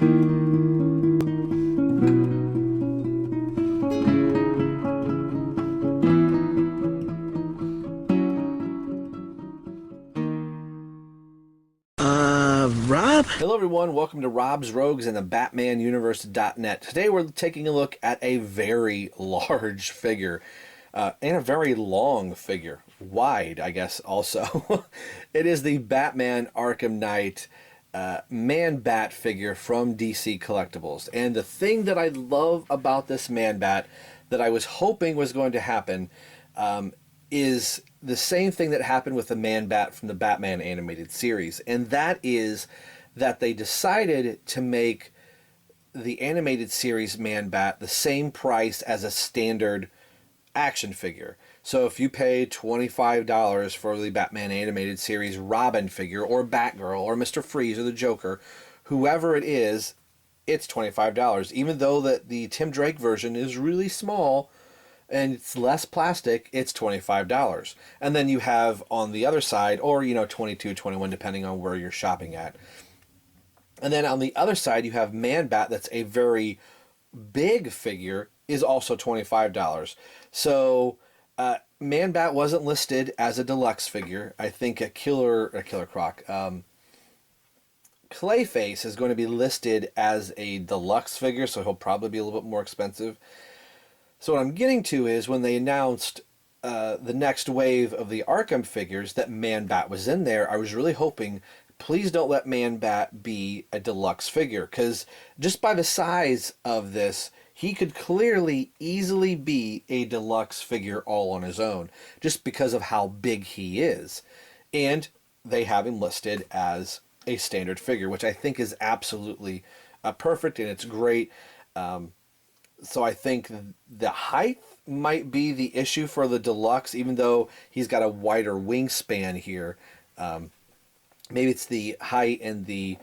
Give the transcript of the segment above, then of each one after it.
Rob? Hello, everyone. Welcome to Rob's Rogues and the BatmanUniverse.net. Today, we're taking a look at a very large figure and a very long figure. Wide, I guess, also. It is the Batman Arkham Knight Man-Bat figure from DC Collectibles. And the thing that I love about this Man-Bat that I was hoping was going to happen is the same thing that happened with the Man-Bat from the Batman animated series. And that is that they decided to make the animated series Man-Bat the same price as a standard action figure. So if you pay $25 for the Batman animated series Robin figure, or Batgirl, or Mr. Freeze, or the Joker, whoever it is, it's $25. Even though the Tim Drake version is really small and it's less plastic, it's $25. And then you have on the other side, or $22, $21, depending on where you're shopping at. And then on the other side, you have Man-Bat, that's a very big figure, is also $25. So Man-Bat wasn't listed as a deluxe figure. I think a Killer Croc, Clayface is going to be listed as a deluxe figure, so he'll probably be a little bit more expensive. So what I'm getting to is when they announced the next wave of the Arkham figures that Man-Bat was in there, I was really hoping, please don't let Man-Bat be a deluxe figure, because just by the size of this, he could clearly easily be a deluxe figure all on his own, just because of how big he is. And they have him listed as a standard figure, which I think is absolutely perfect, and it's great. So I think the height might be the issue for the deluxe, even though he's got a wider wingspan here. Maybe it's the height and the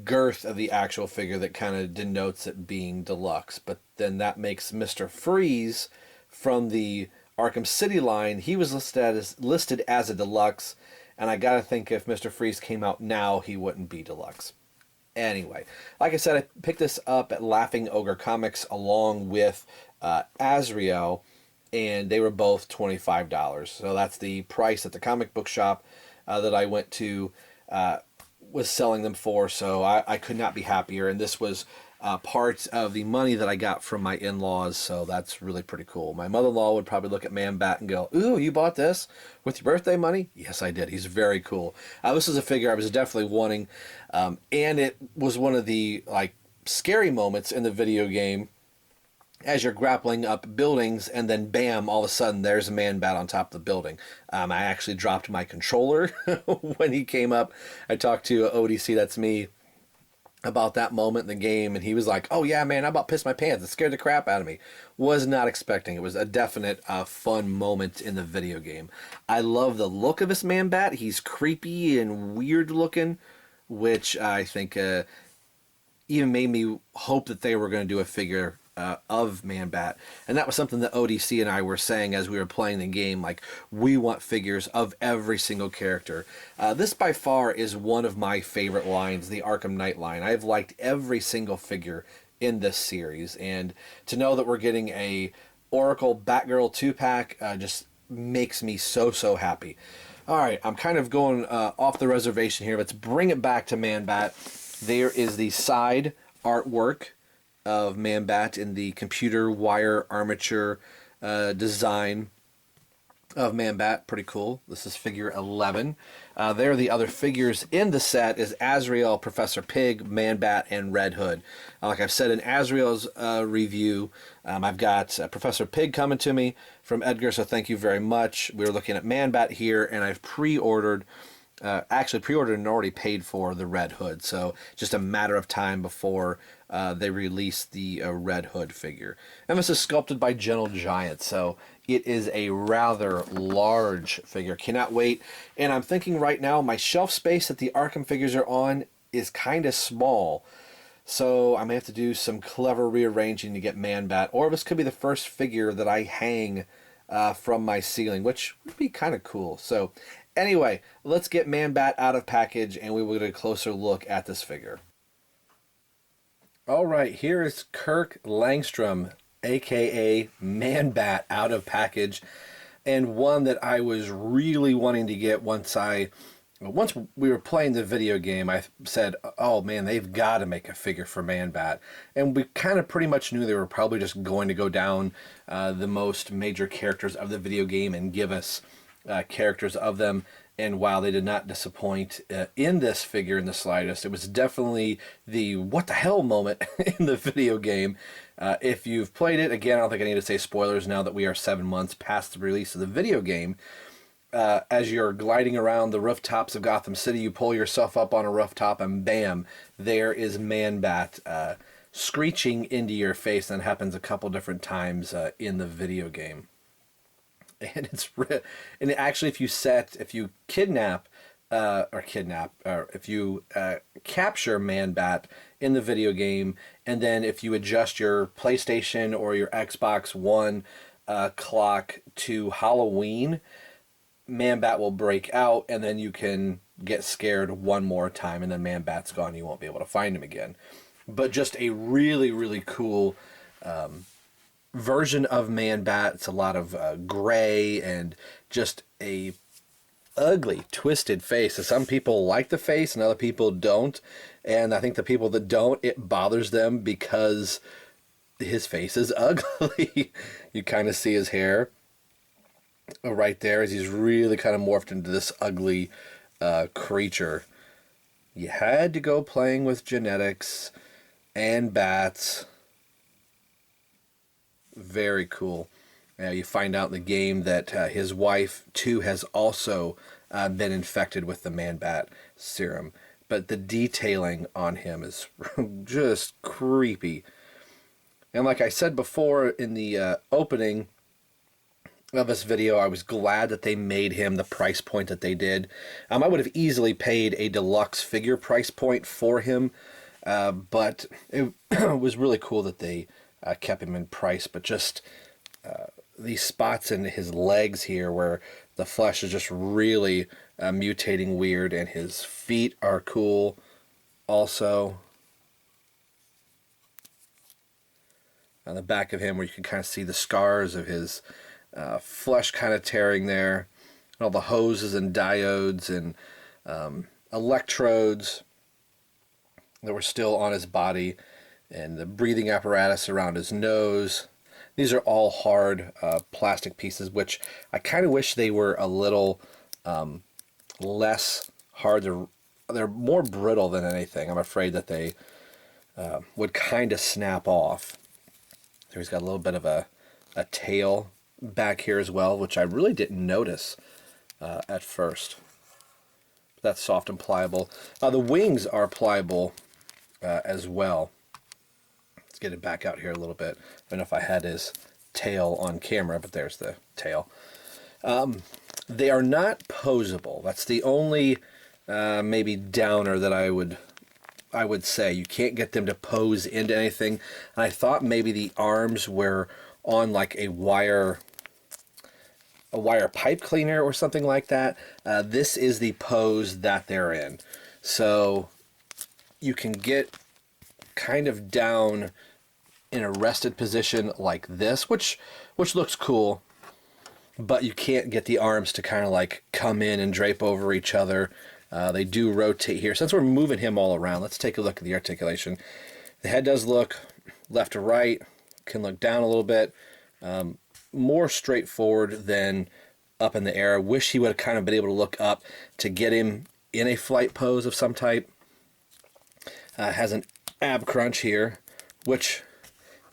girth of the actual figure that kind of denotes it being deluxe. But then that makes Mr. Freeze from the Arkham City line, he was listed as a deluxe, and I gotta think if Mr. Freeze came out now, he wouldn't be deluxe. Anyway, like I said, I picked this up at Laughing Ogre Comics along with Azrael, and they were both $25. So that's the price at the comic book shop that I went to was selling them for, so I could not be happier. And this was part of the money that I got from my in-laws, so that's really pretty cool. My mother-in-law would probably look at Man-Bat and go, "Ooh, you bought this with your birthday money?" Yes, I did. He's very cool. This is a figure I was definitely wanting, and it was one of the scary moments in the video game as you're grappling up buildings, and then bam, all of a sudden there's a Man-Bat on top of the building. I actually dropped my controller when he came up. I talked to ODC, that's me, about that moment in the game, and he was like, "Oh yeah, man, I about pissed my pants. It scared the crap out of me." Was not expecting. It was a definite fun moment in the video game. I love the look of this Man-Bat. He's creepy and weird looking, which I think even made me hope that they were going to do a figure of Man-Bat. And that was something that ODC and I were saying as we were playing the game, like, we want figures of every single character. This by far is one of my favorite lines, the Arkham Knight line. I've liked every single figure in this series, and to know that we're getting a Oracle Batgirl 2-pack just makes me so happy. Alright, I'm kind of going off the reservation here. Let's bring it back to Man-Bat. There is the side artwork of Man-Bat in the computer wire armature design of Man-Bat. Pretty cool. This is figure 11. There are the other figures in the set is Azrael, Professor Pig, Man-Bat, and Red Hood. Like I've said in Azrael's review, I've got Professor Pig coming to me from Edgar, so thank you very much. We were looking at Man-Bat here, and I've pre-ordered actually pre-ordered and already paid for the Red Hood, so just a matter of time before they release the Red Hood figure. And this is sculpted by Gentle Giant, so it is a rather large figure. Cannot wait. And I'm thinking right now my shelf space that the Arkham figures are on is kind of small, so I may have to do some clever rearranging to get Man-Bat, or this could be the first figure that I hang from my ceiling, which would be kind of cool. So anyway, let's get Man-Bat out of package and we will get a closer look at this figure. All right, here is Kirk Langstrom, aka Man Bat, out of package, and one that I was really wanting to get once we were playing the video game. I said, "Oh man, they've got to make a figure for Man Bat," and we kind of pretty much knew they were probably just going to go down the most major characters of the video game and give us characters of them. And while they did not disappoint in this figure in the slightest, it was definitely the what the hell moment in the video game. If you've played it, again, I don't think I need to say spoilers now that we are 7 months past the release of the video game. As you're gliding around the rooftops of Gotham City, you pull yourself up on a rooftop and bam, there is Man Bat screeching into your face. And that happens a couple different times in the video game. And and actually, if you if you capture Man Bat in the video game, and then if you adjust your PlayStation or your Xbox One clock to Halloween, Man Bat will break out, and then you can get scared one more time, and then Man Bat's gone. You won't be able to find him again. But just a really, really cool version of Man Bat. It's a lot of gray and just a ugly, twisted face. So some people like the face and other people don't. And I think the people that don't, it bothers them because his face is ugly. You kind of see his hair right there as he's really kind of morphed into this ugly creature. You had to go playing with genetics and bats. Very cool. You find out in the game that his wife, too, has also been infected with the Man Bat serum. But the detailing on him is just creepy. And like I said before in the opening of this video, I was glad that they made him the price point that they did. I would have easily paid a deluxe figure price point for him, but it was really cool that they kept him in price. But just these spots in his legs here where the flesh is just really mutating weird, and his feet are cool also. On the back of him where you can kind of see the scars of his flesh kind of tearing there, and all the hoses and diodes and electrodes that were still on his body, and the breathing apparatus around his nose. These are all hard plastic pieces, which I kind of wish they were a little less hard. They're more brittle than anything. I'm afraid that they would kind of snap off. So he's got a little bit of a tail back here as well, which I really didn't notice at first. But that's soft and pliable. The wings are pliable as well. Let's get it back out here a little bit. I don't know if I had his tail on camera, but there's the tail. They are not posable. That's the only maybe downer that I would say. You can't get them to pose into anything. And I thought maybe the arms were on like a wire pipe cleaner or something like that. This is the pose that they're in. So you can get kind of down in a rested position like this, which looks cool, but you can't get the arms to kind of like come in and drape over each other. They do rotate here. Since we're moving him all around, let's take a look at the articulation. The head does look left to right, can look down a little bit. More straightforward than up in the air. I wish he would have kind of been able to look up to get him in a flight pose of some type. Has an ab crunch here, which,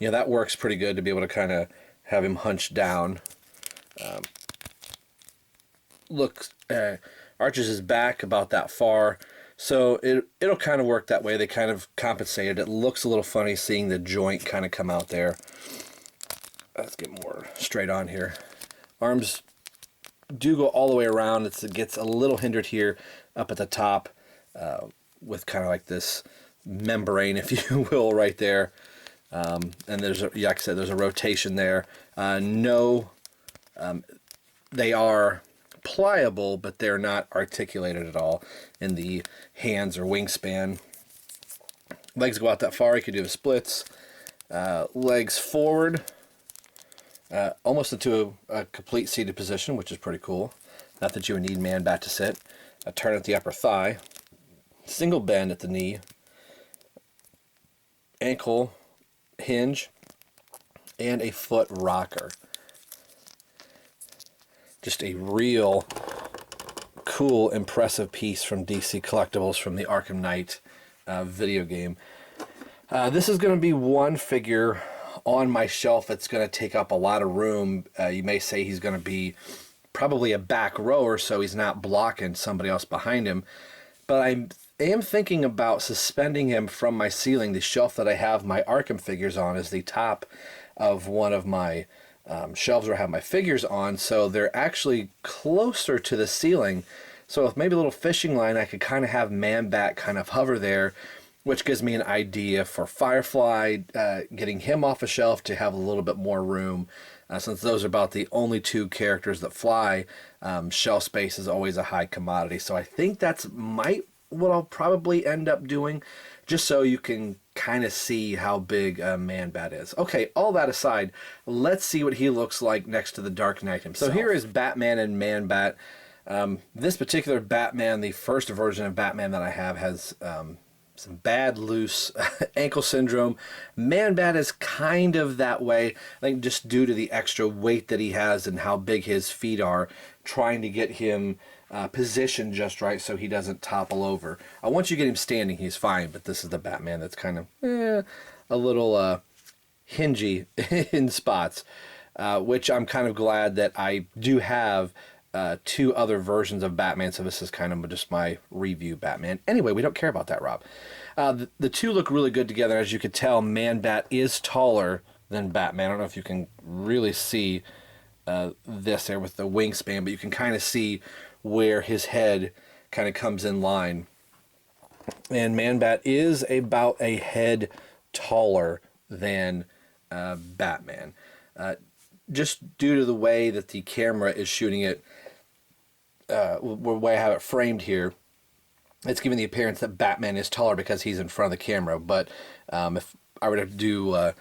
you know, that works pretty good to be able to kind of have him hunched down. Arches his back about that far, so it'll kind of work that way. They kind of compensated. It looks a little funny seeing the joint kind of come out there. Let's get more straight on here. Arms do go all the way around. It gets a little hindered here up at the top with kind of like this membrane, if you will, right there. And there's, like I said, there's a rotation there. They are pliable, but they're not articulated at all in the hands or wingspan. Legs go out that far. You can do the splits. Legs forward, almost into a complete seated position, which is pretty cool. Not that you would need Man-Bat to sit. A turn at the upper thigh. Single bend at the knee. Ankle hinge. And a foot rocker. Just a real cool, impressive piece from DC Collectibles from the Arkham Knight video game. This is going to be one figure on my shelf that's going to take up a lot of room. You may say he's going to be probably a back rower, so he's not blocking somebody else behind him. But I am thinking about suspending him from my ceiling. The shelf that I have my Arkham figures on is the top of one of my shelves where I have my figures on, so they're actually closer to the ceiling. So with maybe a little fishing line, I could kind of have Man-Bat kind of hover there, which gives me an idea for Firefly, getting him off a shelf to have a little bit more room. Since those are about the only two characters that fly, shelf space is always a high commodity. So I think that's what I'll probably end up doing, just so you can kind of see how big Man-Bat is. Okay, all that aside, let's see what he looks like next to the Dark Knight himself. So here is Batman and Man-Bat. This particular Batman, the first version of Batman that I have, has some bad loose ankle syndrome. Man-Bat is kind of that way, I think, just due to the extra weight that he has and how big his feet are, trying to get him positioned just right so he doesn't topple over. Once you get him standing, he's fine, but this is the Batman that's kind of a little hingy in spots, which I'm kind of glad that I do have two other versions of Batman, so this is kind of just my review Batman. Anyway, we don't care about that, Rob. The two look really good together. As you could tell, Man-Bat is taller than Batman. I don't know if you can really see this there with the wingspan, but you can kind of see where his head kind of comes in line. And Man-Bat is about a head taller than Batman. Just due to the way that the camera is shooting it, the way I have it framed here, it's giving the appearance that Batman is taller because he's in front of the camera. But if I were to do a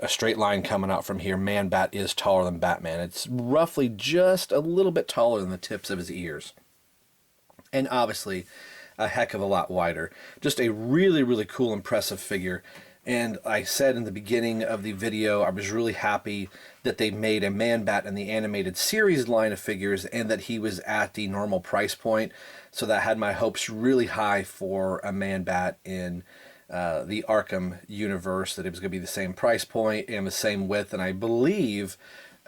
straight line coming out from here, Man-Bat is taller than Batman. It's roughly just a little bit taller than the tips of his ears. And obviously a heck of a lot wider. Just a really, really cool, impressive figure. And I said in the beginning of the video, I was really happy that they made a Man-Bat in the animated series line of figures and that he was at the normal price point. So that had my hopes really high for a Man-Bat in the Arkham universe, that it was going to be the same price point and the same width. And I believe,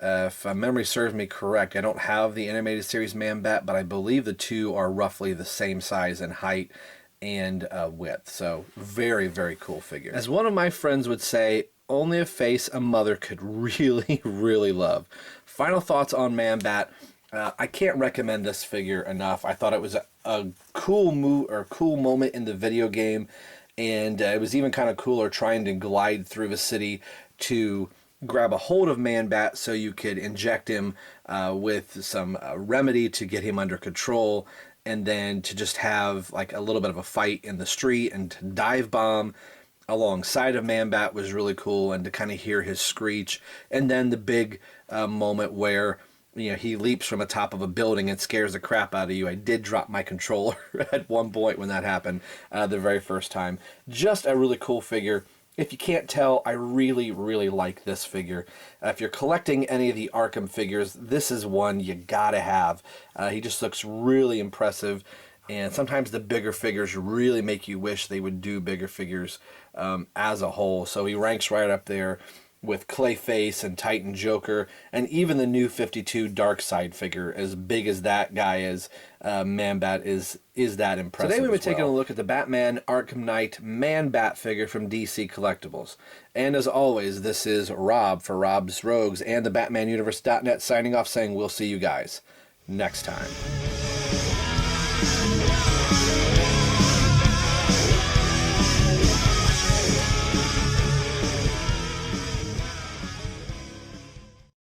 if my memory serves me correct, I don't have the animated series Man-Bat, but I believe the two are roughly the same size and height and width. So very, very cool figure. As one of my friends would say, only a face a mother could really, really love. Final thoughts on Man-Bat. I can't recommend this figure enough. I thought it was a cool cool moment in the video game, and it was even kind of cooler trying to glide through the city to grab a hold of Man-Bat so you could inject him with some remedy to get him under control, and then to just have like a little bit of a fight in the street and to dive bomb alongside of Man-Bat was really cool, and to kind of hear his screech. And then the big moment where he leaps from the top of a building and scares the crap out of you. I did drop my controller at one point when that happened the very first time. Just a really cool figure. If you can't tell, I really, really like this figure. If you're collecting any of the Arkham figures, this is one you gotta have. He just looks really impressive, and sometimes the bigger figures really make you wish they would do bigger figures as a whole. So he ranks right up there with Clayface and Titan Joker, and even the new 52 Darkseid figure. As big as that guy is, Man-Bat is that impressive. Today we've been taking a look at the Batman Arkham Knight Man-Bat figure from DC Collectibles. And as always, this is Rob for Rob's Rogues and the BatmanUniverse.net signing off, saying we'll see you guys next time.